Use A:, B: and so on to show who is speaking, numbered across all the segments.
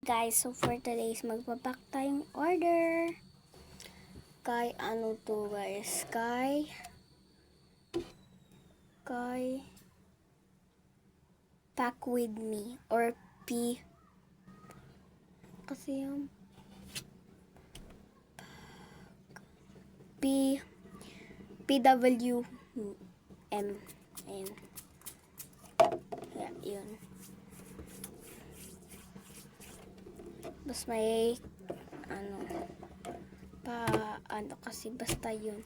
A: Guys, so for today's magpapak tayong order. Kay ano to guys? Kay Pack With Me or P kasi yung PWM. Ayan. Yeah, yun. Bas may kasi basta yun.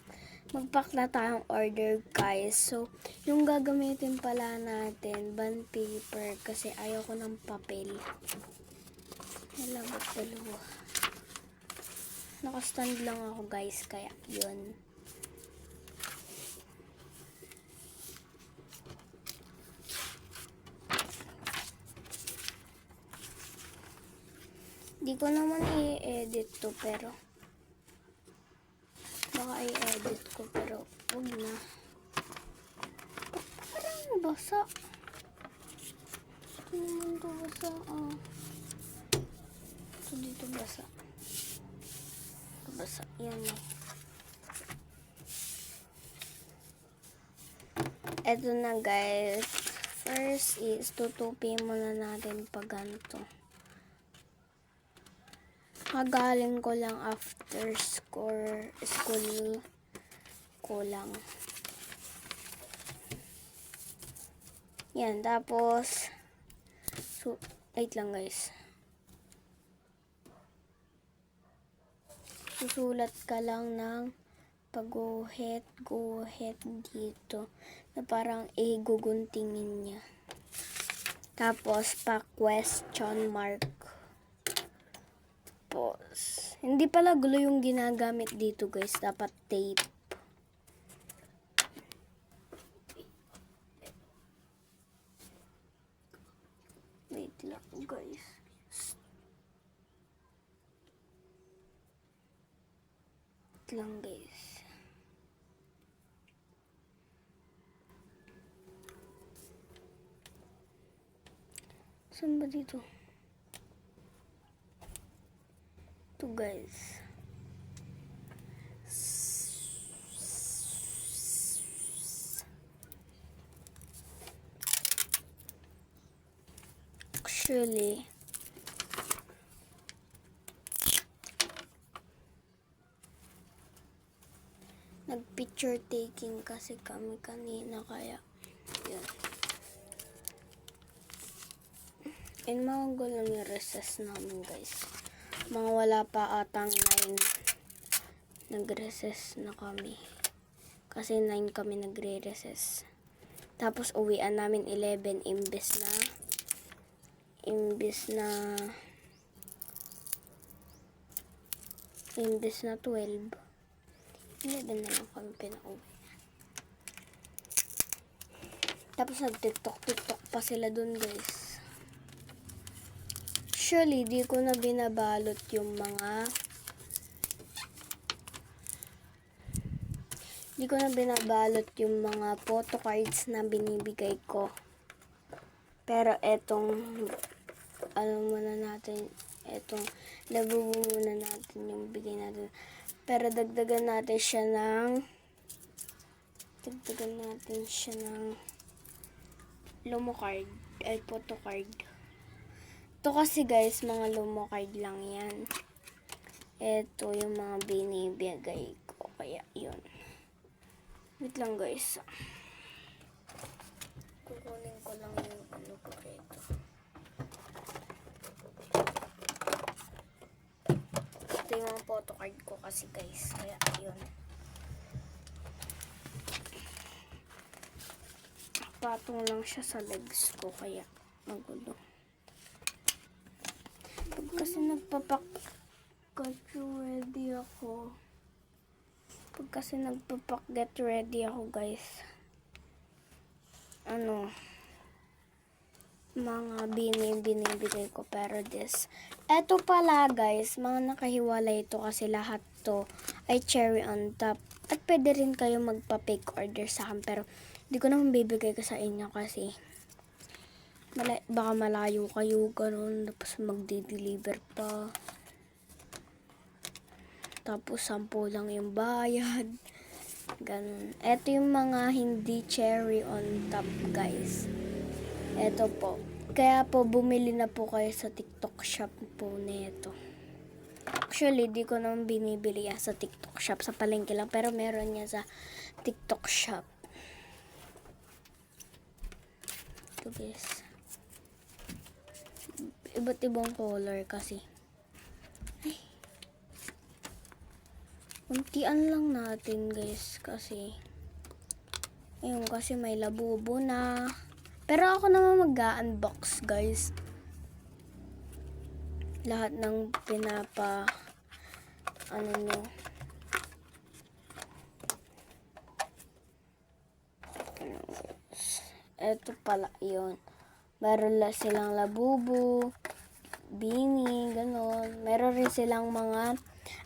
A: Magpack na tayong order guys. So, yung gagamitin pala natin, bond paper kasi ayaw ko ng papel. Nalagot dalawa. Nakastand lang ako guys, kaya yun. Di ko naman i-edit to pero baka i-edit ko pero wag na. Parang basa. Ito naman to basa. Ito dito basa. Ito basa. Yan eh. Ito na guys. First is tutupi muna natin pag ganito. Kagaling ko lang after school ko lang. Yan, tapos wait lang guys. Susulat ka lang ng pag-guhit dito na parang guguntingin niya. Tapos pa question mark. Hindi pala glue yung ginagamit dito guys, dapat tape. Wait lang guys. Wait lang guys. Saan ba dito? Ito guys. Actually, nag-picture taking kasi kami kanina kaya yun. And mga lang yung recess namin guys. Mga wala pa atang 9. Nag-recess na kami. Kasi 9 kami nagre-recess. Tapos uwian namin 11 imbes na 12. 11 na lang kami pinauwi. Tapos nag-tiktok pa sila dun guys. Actually, di ko na binabalot yung mga photo cards na binibigay ko. Pero etong muna natin yung bigay natin. Pero dagdagan natin siya ng Lumo card, photo card. Ito kasi guys, mga Lumo card lang yan. Ito yung mga binibigay ko. Kaya yun. Wait lang guys. Kukunin ko lang yung ko ito. Ito yung mga photo card ko kasi guys. Kaya yun. Patong lang siya sa legs ko. Kaya magulo. Kasi nagpapak get ready ako guys. Mga binibigay ko pero eto pala guys, mga nakahiwalay ito kasi lahat to ay cherry on top. At pwede rin kayo magpa-pick order sa akin pero di ko naman bibigay ko sa inyo kasi Baka malayo kayo, ganun. Tapos magde-deliver pa. Tapos 10 lang yung bayad. Ganun. Ito yung mga hindi cherry on top, guys. Ito po. Kaya po bumili na po kayo sa TikTok shop po nito. Actually, di ko naman binibili yan sa TikTok shop. Sa palengke lang. Pero meron niya sa TikTok shop. Ito, guys. Iba't ibang color kasi. Ay. Untian lang natin, guys. Kasi, ayun, kasi may labubo na. Pero ako naman mag-unbox, guys. Lahat ng nyo. Ito pala yun. Meron lang silang labubo, bini, ganon. Meron rin silang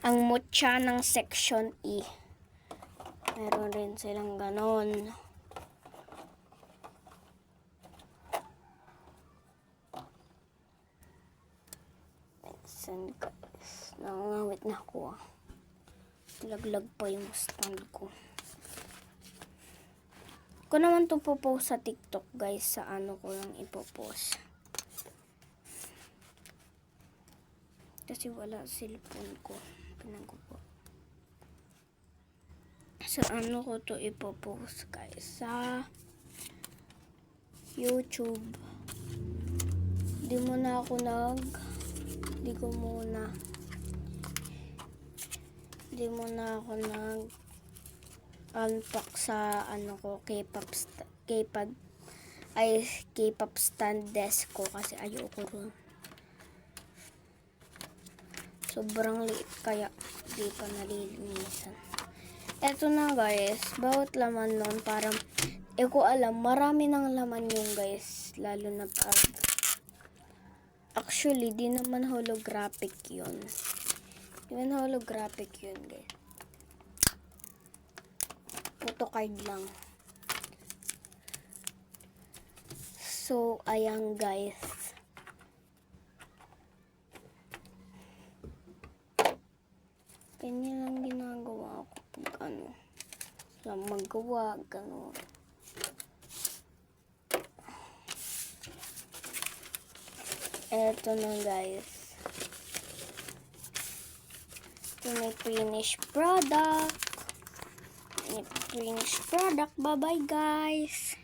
A: ang mucha ng section E. Meron rin silang ganon. Saan, guys? Nangangawit na ako. Laglag pa yung stand ko. Ko naman ito po-post sa TikTok, guys. Sa ano ko lang ipopost. Kasi wala cellphone ko. Pinag po. Sa ano ko to ipopost, guys? Sa YouTube. Di muna ako unpack sa ano ko, K-pop stand desk ko kasi ayoko ron. Sobrang liit kaya di pa nalilinisan. Eto na, guys, bawat laman nun parang ko alam, marami ng laman yun, guys, lalo na pag actually di naman holographic yun. Guys. Photo card lang. So, ayan, guys. Ganyan lang ginagawa ko pag lang magawa, gano'n. Eto na, guys. Ito may finished product. Bye-bye, guys.